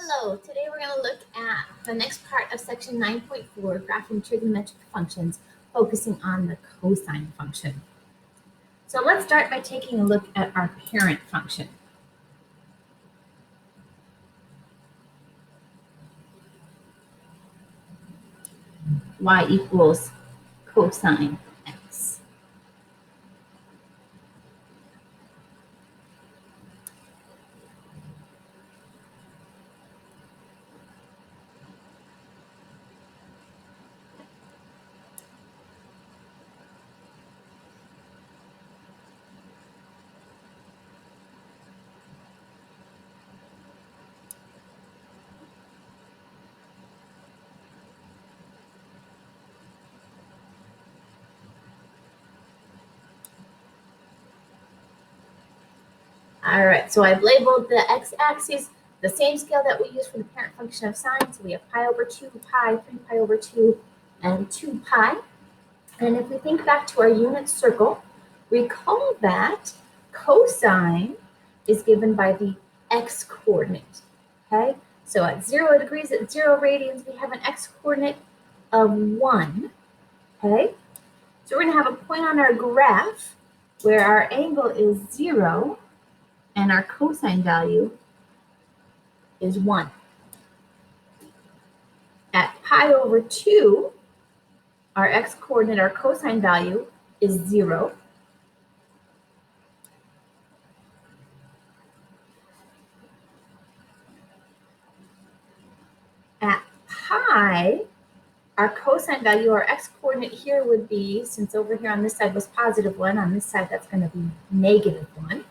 Hello, today we're going to look at the next part of section 9.4, graphing trigonometric functions, focusing on the cosine function. So let's start by taking a look at our parent function. Y equals cosine x. All right, so I've labeled the x-axis the same scale that we use for the parent function of sine. So we have pi over 2, pi, 3 pi over 2, and 2 pi. And if we think back to our unit circle, recall that cosine is given by the x-coordinate, okay? So at 0 degrees, at 0 radians, we have an x-coordinate of 1, okay? So we're going to have a point on our graph where our angle is 0 and our cosine value is 1. At pi over 2, our x-coordinate, our cosine value is 0. At pi, our cosine value, our x-coordinate here would be, since over here on this side was positive 1, on this side that's going to be negative 1.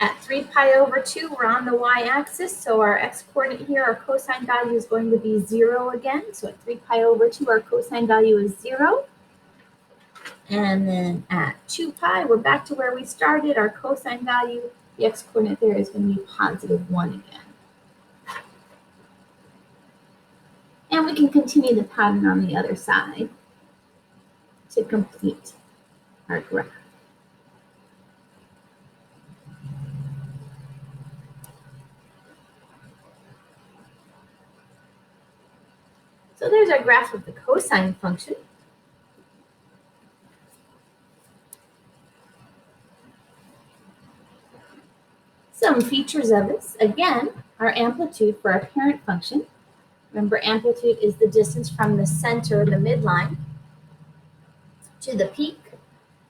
At 3 pi over 2, we're on the y-axis, so our x-coordinate here, our cosine value is going to be 0 again. So at 3 pi over 2, our cosine value is 0. And then at 2 pi, we're back to where we started. Our cosine value, the x-coordinate there is going to be positive 1 again. And we can continue the pattern on the other side to complete our graph. So there's our graph of the cosine function. Some features of this, again, our amplitude for our parent function. Remember, amplitude is the distance from the center, the midline, to the peak.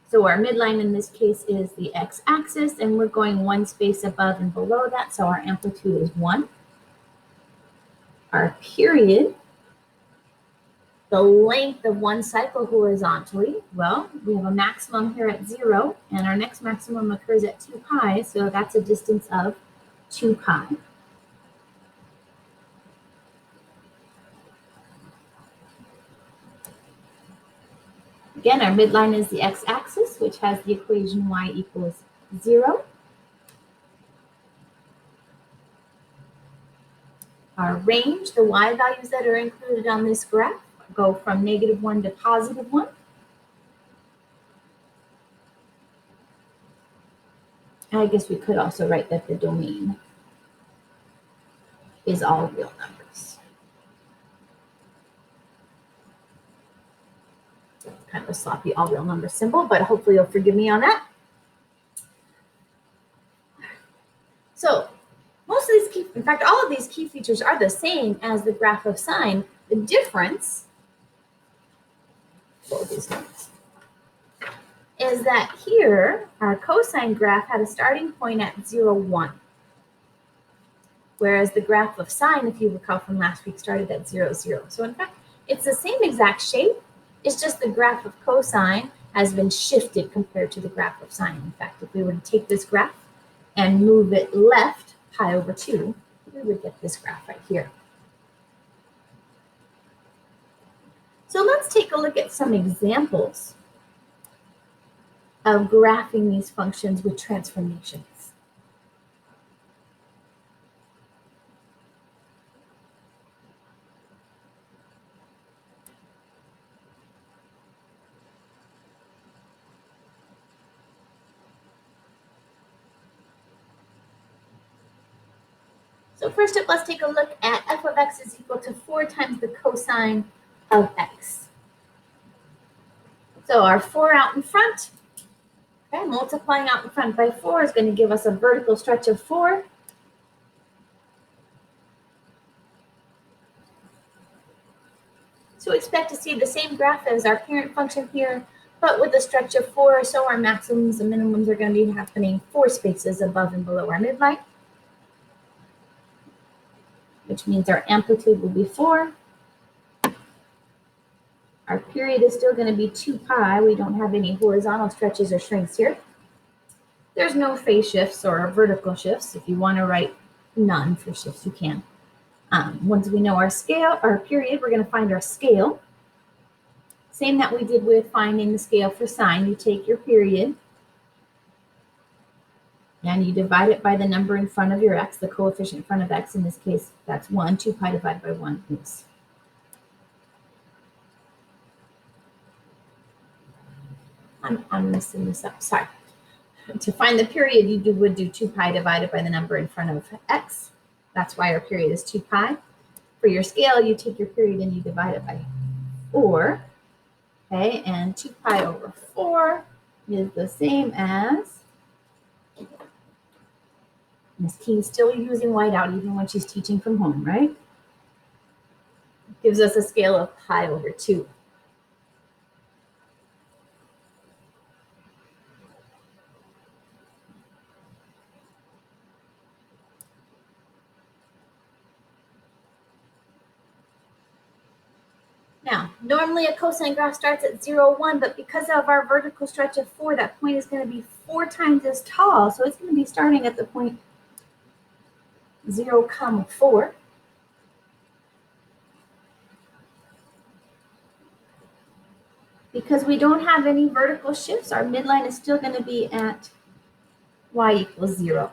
So our midline in this case is the x-axis, and we're going one space above and below that, so our amplitude is 1. Our period, the length of one cycle horizontally, well, we have a maximum here at 0, and our next maximum occurs at 2 pi, so that's a distance of 2 pi. Again, our midline is the x-axis, which has the equation y equals 0. Our range, the y values that are included on this graph, go from -1 to +1. I guess we could also write that the domain is all real numbers. Kind of a sloppy all real number symbol, but hopefully you'll forgive me on that. So most of these key, in fact, all of these key features are the same as the graph of sine. The difference is that here our cosine graph had a starting point at 0, 1. Whereas the graph of sine, if you recall from last week, started at 0, 0. So in fact, it's the same exact shape. It's just the graph of cosine has been shifted compared to the graph of sine. In fact, if we were to take this graph and move it left, pi over 2, we would get this graph right here. So let's take a look at some examples of graphing these functions with transformations. So first up, let's take a look at f of x is equal to 4 times the cosine of x. So our 4 out in front, okay, multiplying out in front by 4 is going to give us a vertical stretch of 4. So expect to see the same graph as our parent function here, but with a stretch of 4, so our maximums and minimums are going to be happening 4 spaces above and below our midline, which means our amplitude will be 4. Our period is still going to be 2 pi. We don't have any horizontal stretches or shrinks here. There's no phase shifts or vertical shifts. If you want to write none for shifts, you can. Once we know our scale, our period, we're going to find our scale. Same that we did with finding the scale for sine. You take your period and you divide it by the number in front of your x, the coefficient in front of x. In this case, that's 1. 2 pi divided by 1. Oops. I'm messing this up. Sorry. To find the period, you would do 2 pi divided by the number in front of x. That's why our period is 2 pi. For your scale, you take your period and you divide it by 4. Okay, and 2 pi over 4 is the same as, Miss Keen's still using whiteout even when she's teaching from home, right? Gives us a scale of pi over 2. Now, normally a cosine graph starts at 0, 1, but because of our vertical stretch of 4, that point is going to be 4 times as tall. So it's going to be starting at the point 0, 4. Because we don't have any vertical shifts, our midline is still going to be at y equals 0.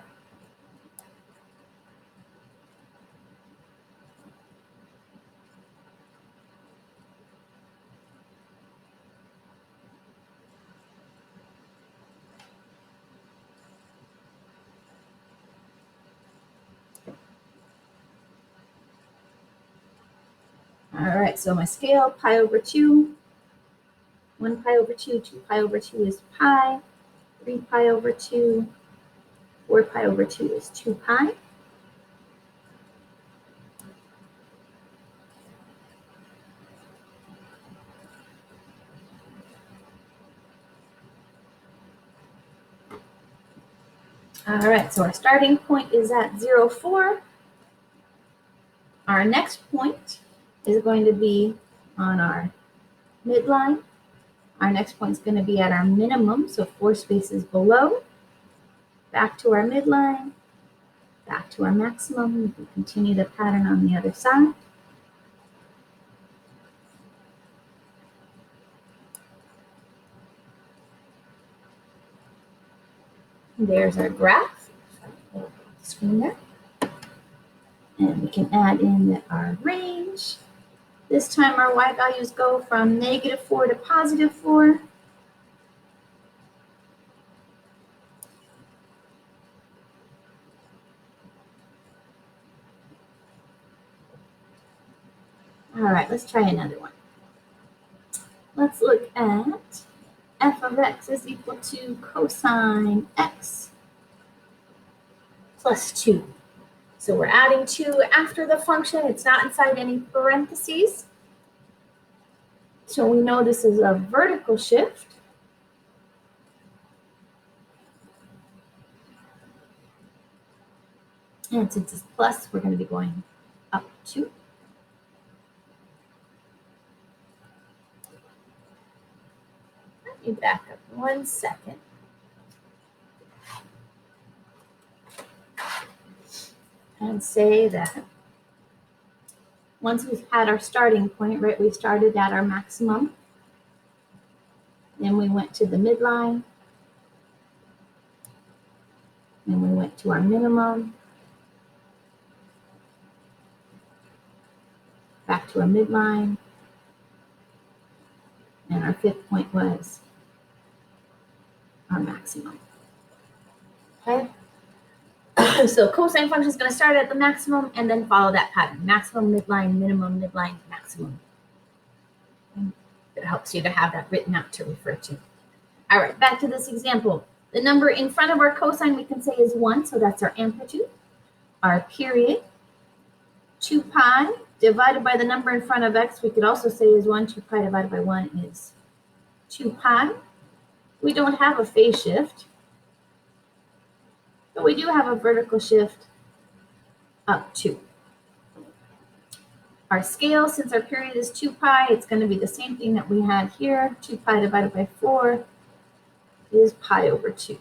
All right, so my scale, pi over 2, 1 pi over 2, 2 pi over 2 is pi, 3 pi over 2, 4 pi over 2 is 2 pi. All right, so our starting point is at 0, 4. Our next point is going to be on our midline. Our next point is going to be at our minimum, so 4 spaces below. Back to our midline, back to our maximum. We can continue the pattern on the other side. There's our graph. Screen there. And we can add in our range. This time our y values go from -4 to +4. All right, let's try another one. Let's look at f of x is equal to cosine x plus 2. So we're adding 2 after the function. It's not inside any parentheses. So we know this is a vertical shift. And since it's plus, we're going to be going up 2. Let me back up 1 second. And say that once we've had our starting point, right, we started at our maximum. Then we went to the midline. Then we went to our minimum. Back to our midline. And our 5th point was our maximum. Okay? So cosine function is going to start at the maximum and then follow that pattern. Maximum, midline, minimum, midline, maximum. It helps you to have that written out to refer to. All right, back to this example. The number in front of our cosine we can say is 1, so that's our amplitude. Our period, 2 pi, divided by the number in front of x, we could also say is 1. 2 pi divided by 1 is 2 pi. We don't have a phase shift, but we do have a vertical shift up 2. Our scale, since our period is 2 pi, it's going to be the same thing that we had here. 2 pi divided by 4 is pi over 2.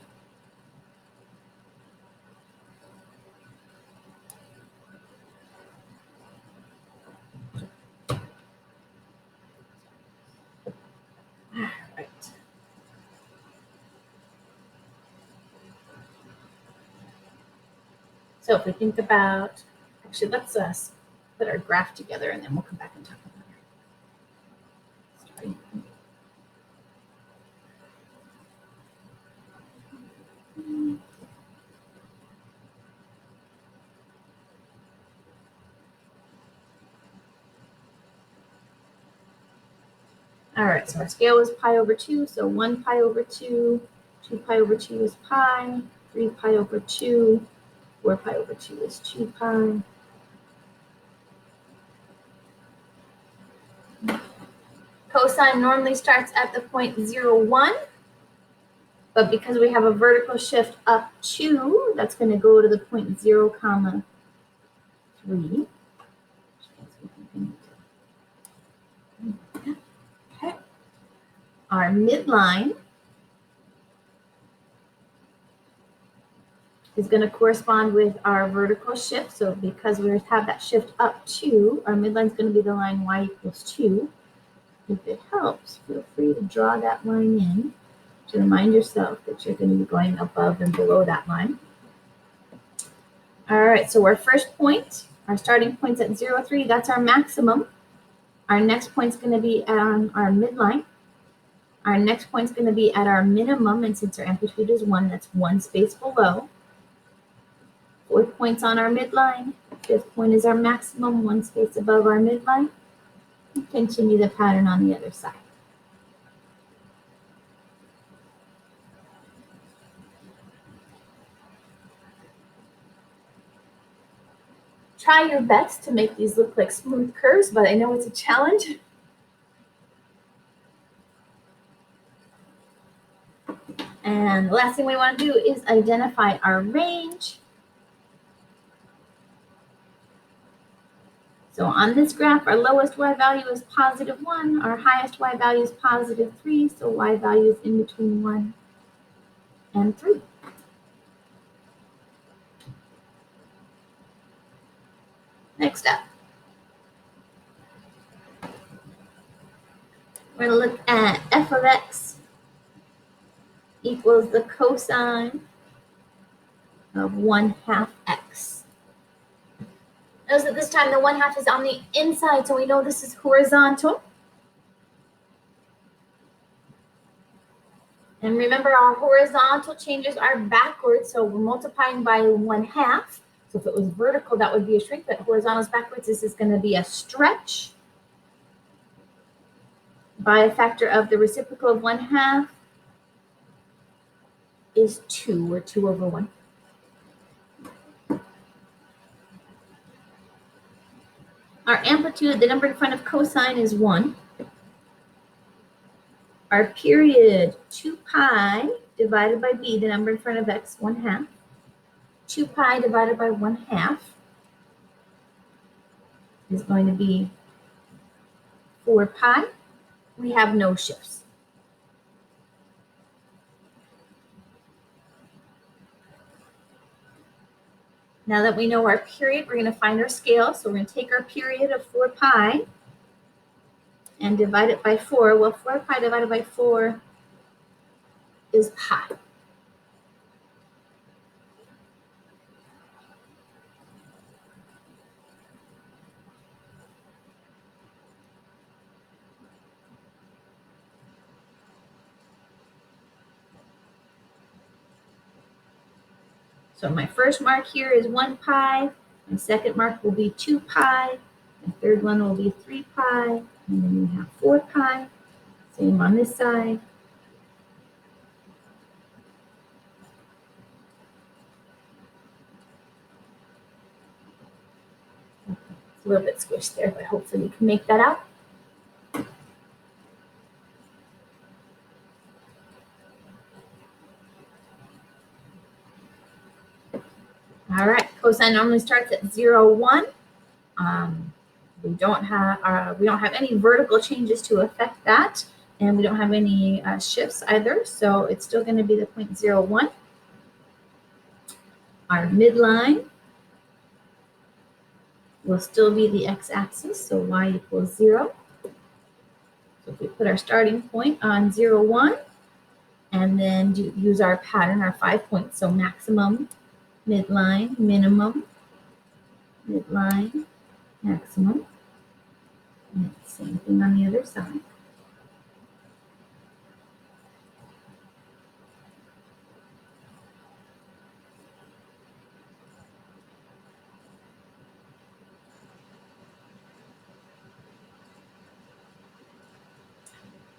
All right. So if we think about, actually, let's put our graph together and then we'll come back and talk about it. Sorry. All right, so our scale is pi over 2, so 1 pi over 2, 2 pi over 2 is pi, 3 pi over 2, 4 pi over 2 is 2 pi. Cosine normally starts at the point 0, 1, but because we have a vertical shift up 2, that's going to go to the point 0, comma 3. Okay. Our midline is going to correspond with our vertical shift. So because we have that shift up 2, our midline is going to be the line y equals 2. If it helps, feel free to draw that line in to remind yourself that you're going to be going above and below that line. All right, so our first point, our starting point's at 0, 3. That's our maximum. Our next point's going to be on our midline. Our next point's going to be at our minimum, and since our amplitude is 1, that's 1 space below. 4th point's on our midline. 5th point is our maximum, 1 space above our midline. Continue the pattern on the other side. Try your best to make these look like smooth curves, but I know it's a challenge. And the last thing we want to do is identify our range. So on this graph, our lowest y value is positive 1. Our highest y value is positive 3. So y value is in between 1 and 3. Next up, we're going to look at f of x equals the cosine of 1/2 x. Notice that this time the 1/2 is on the inside, so we know this is horizontal. And remember, our horizontal changes are backwards, so we're multiplying by 1/2. So if it was vertical, that would be a shrink, but horizontal is backwards. This is going to be a stretch by a factor of the reciprocal of 1/2 is 2, or 2 over 1. Our amplitude, the number in front of cosine, is 1. Our period, 2 pi divided by b, the number in front of x, 1/2. 2 pi divided by 1/2 is going to be 4 pi. We have no shifts. Now that we know our period, we're going to find our scale. So we're going to take our period of 4 pi and divide it by 4. Well, 4 pi divided by 4 is pi. So my first mark here is 1 pi. My second mark will be 2 pi. My third one will be 3 pi. And then we have 4 pi. Same on this side. It's a little bit squished there, but hopefully you can make that out. All right, cosine normally starts at 0, 1. We don't have any vertical changes to affect that, and we don't have any shifts either, so it's still going to be the point 0, 1. Our midline will still be the x-axis, so y equals 0. So if we put our starting point on 0, 1, and then use our pattern, our 5 points, so maximum, midline, minimum, midline, maximum. And same thing on the other side.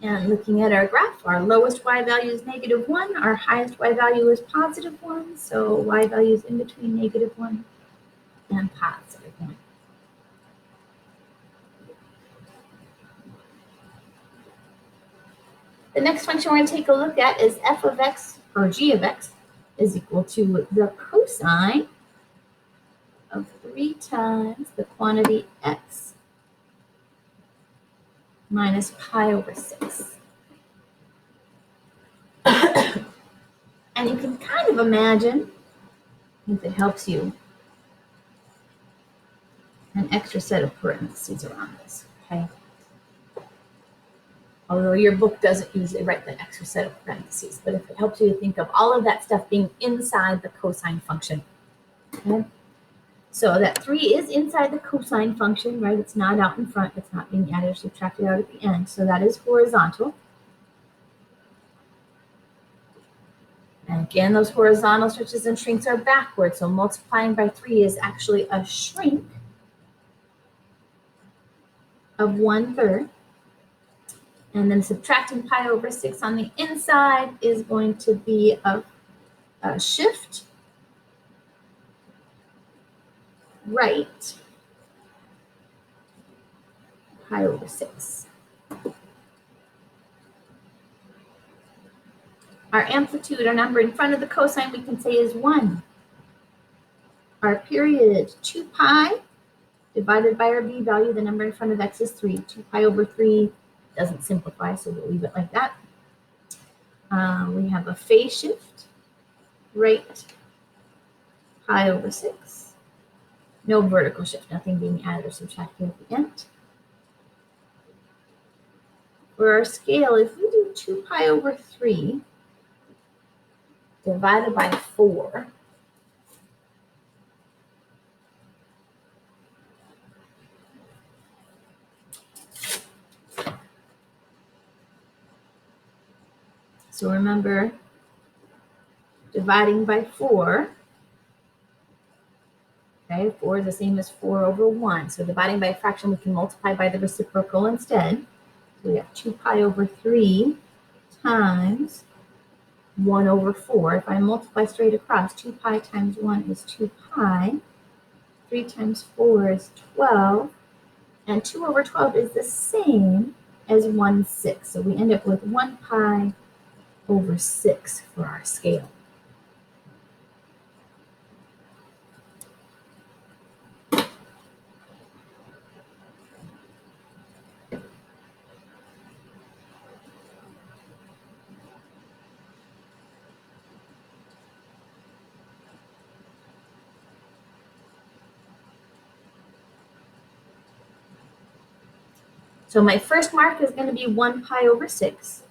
And looking at our graph, our lowest y value is -1, our highest y value is +1, so y value is in between -1 and +1. The next function we're going to take a look at is f of x, or g of x, is equal to the cosine of 3 times the quantity x minus pi over 6. And you can kind of imagine, if it helps you, an extra set of parentheses around this, okay? Although your book doesn't usually write the extra set of parentheses, but if it helps you to think of all of that stuff being inside the cosine function, okay? So that 3 is inside the cosine function, right? It's not out in front. It's not being added or subtracted out at the end. So that is horizontal. And again, those horizontal stretches and shrinks are backwards. So multiplying by 3 is actually a shrink of 1/3. And then subtracting pi over 6 on the inside is going to be a shift right pi over 6. Our amplitude, our number in front of the cosine, we can say is 1. Our period, 2 pi, divided by our b value, the number in front of x is 3. 2 pi over 3 doesn't simplify, so we'll leave it like that. We have a phase shift, right pi over 6. No vertical shift, nothing being added or subtracted at the end. For our scale, if we do 2 pi over 3 divided by 4, so remember, dividing by 4, okay, 4 is the same as 4 over 1. So dividing by a fraction, we can multiply by the reciprocal instead. So we have 2 pi over 3 times 1 over 4. If I multiply straight across, 2 pi times 1 is 2 pi. 3 times 4 is 12. And 2 over 12 is the same as 1/6. So we end up with 1 pi over 6 for our scale. So my first mark is going to be 1 pi over 6.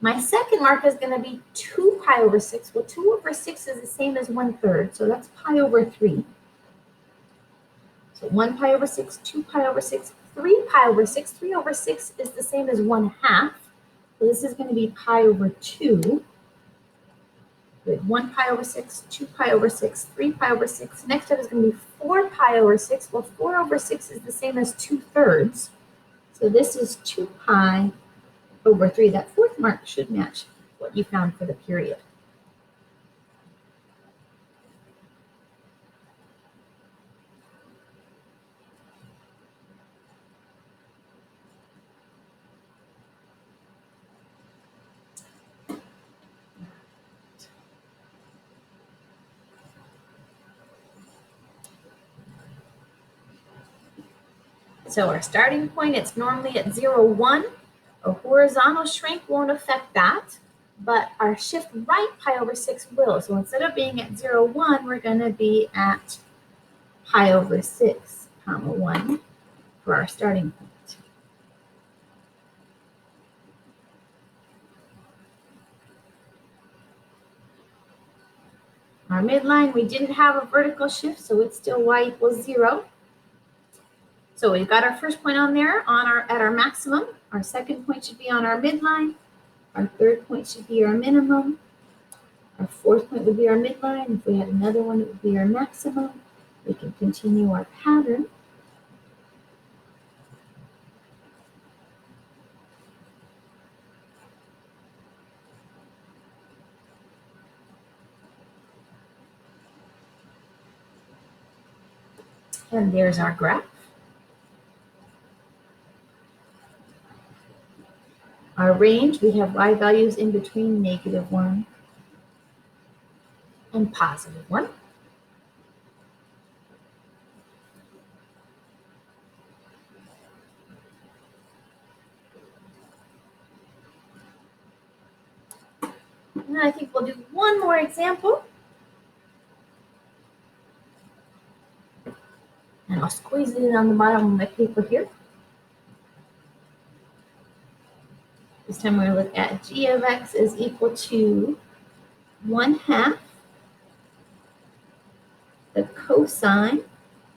My second mark is going to be 2 pi over 6. Well, 2 over 6 is the same as 1/3, so that's pi over 3. So 1 pi over 6, 2 pi over 6, 3 pi over 6. 3 over 6 is the same as 1/2. So this is going to be pi over 2. We had 1 pi over 6, 2 pi over 6, 3 pi over 6. Next step is going to be 4 pi over 6. Well, 4 over 6 is the same as 2/3. So this is 2 pi over 3. That fourth mark should match what you found for the period. So our starting point, it's normally at 0, 1. A horizontal shrink won't affect that, but our shift right pi over 6 will. So instead of being at 0, 1, we're going to be at pi over 6, comma 1 for our starting point. Our midline, we didn't have a vertical shift, so it's still y equals 0. So we've got our first point on there at our maximum. Our second point should be on our midline. Our third point should be our minimum. Our fourth point would be our midline. If we had another one, it would be our maximum. We can continue our pattern. And there's our graph. Our range, we have y values in between -1 and +1. And I think we'll do one more example. And I'll squeeze it in on the bottom of my paper here. This time we're going to look at g of x is equal to 1/2 the cosine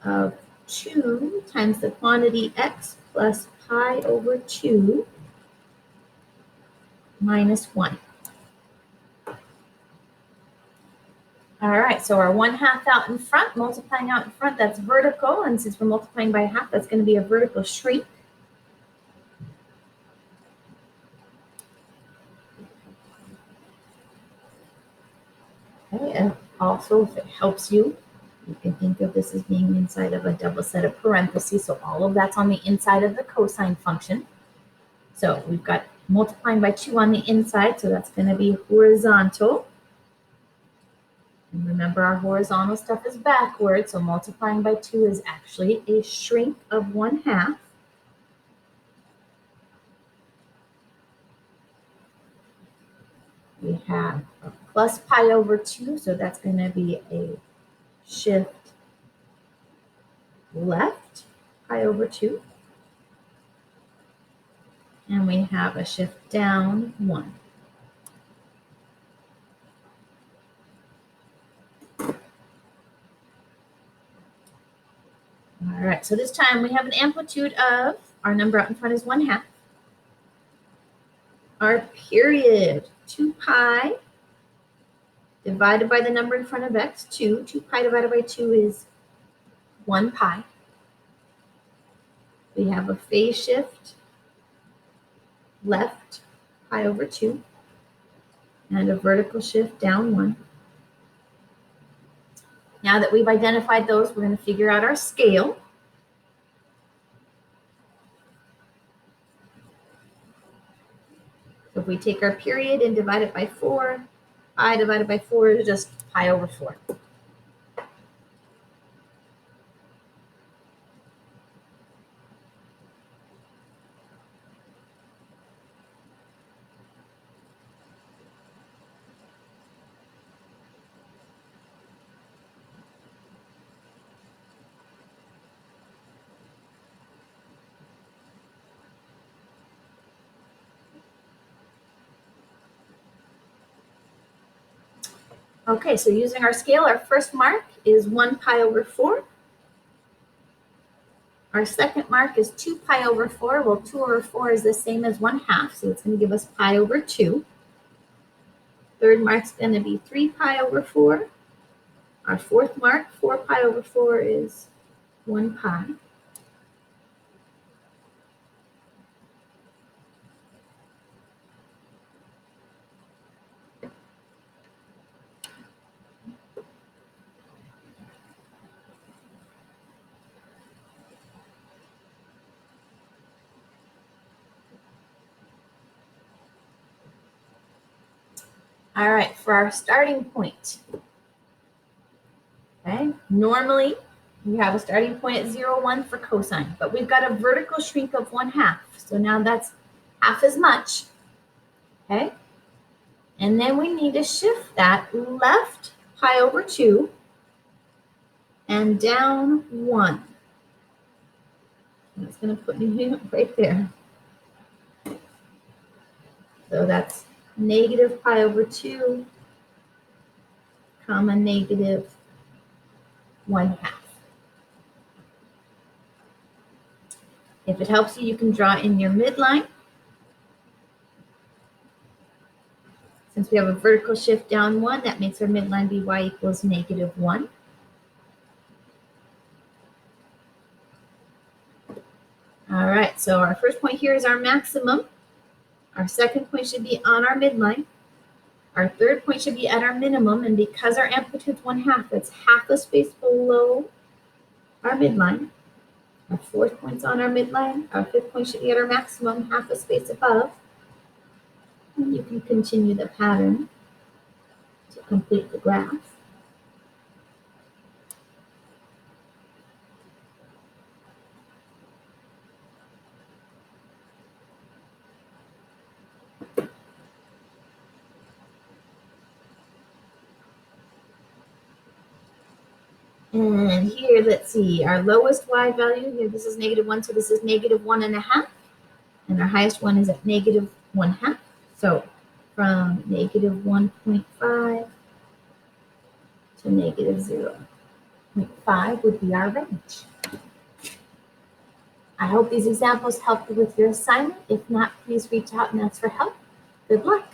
of 2 times the quantity x plus pi over 2 minus 1. All right, so our 1/2 out in front, multiplying out in front, that's vertical. And since we're multiplying by 1/2, that's going to be a vertical shrink. Okay, and also if it helps you, you can think of this as being inside of a double set of parentheses. So all of that's on the inside of the cosine function. So we've got multiplying by 2 on the inside, so that's going to be horizontal. And remember, our horizontal stuff is backward, so multiplying by 2 is actually a shrink of 1/2. We have a plus pi over 2, so that's going to be a shift left pi over 2. And we have a shift down 1. All right, so this time we have an amplitude of, our number out in front is 1/2. Our period, 2 pi divided by the number in front of x, 2. 2 pi divided by 2 is 1 pi. We have a phase shift left pi over 2 and a vertical shift down 1. Now that we've identified those, we're going to figure out our scale. So if we take our period and divide it by 4, pi divided by 4 is just pi over 4. Okay, so using our scale, our first mark is 1 pi over 4. Our second mark is 2 pi over 4. Well, 2 over 4 is the same as 1/2, so it's going to give us pi over 2. third mark's going to be 3 pi over 4. Our fourth mark, 4 pi over 4 is 1 pi. All right, for our starting point, okay, normally we have a starting point at 0, 1 for cosine, but we've got a vertical shrink of 1/2. So now that's half as much, okay? And then we need to shift that left pi over 2 and down 1. That's going to put me right there. So that's negative pi over 2, comma, negative 1/2. If it helps you, you can draw in your midline. Since we have a vertical shift down 1, that makes our midline be y equals negative 1. All right, so our first point here is our maximum. Our second point should be on our midline. Our third point should be at our minimum, and because our amplitude is 1/2, that's half a space below our midline. Our fourth point's on our midline. Our fifth point should be at our maximum, half a space above. And you can continue the pattern to complete the graph. And here, let's see, our lowest y value here, this is negative 1, so this is negative 1.5. And our highest one is at negative 1/2. So from negative 1.5 to negative 0.5 would be our range. I hope these examples helped you with your assignment. If not, please reach out and ask for help. Good luck.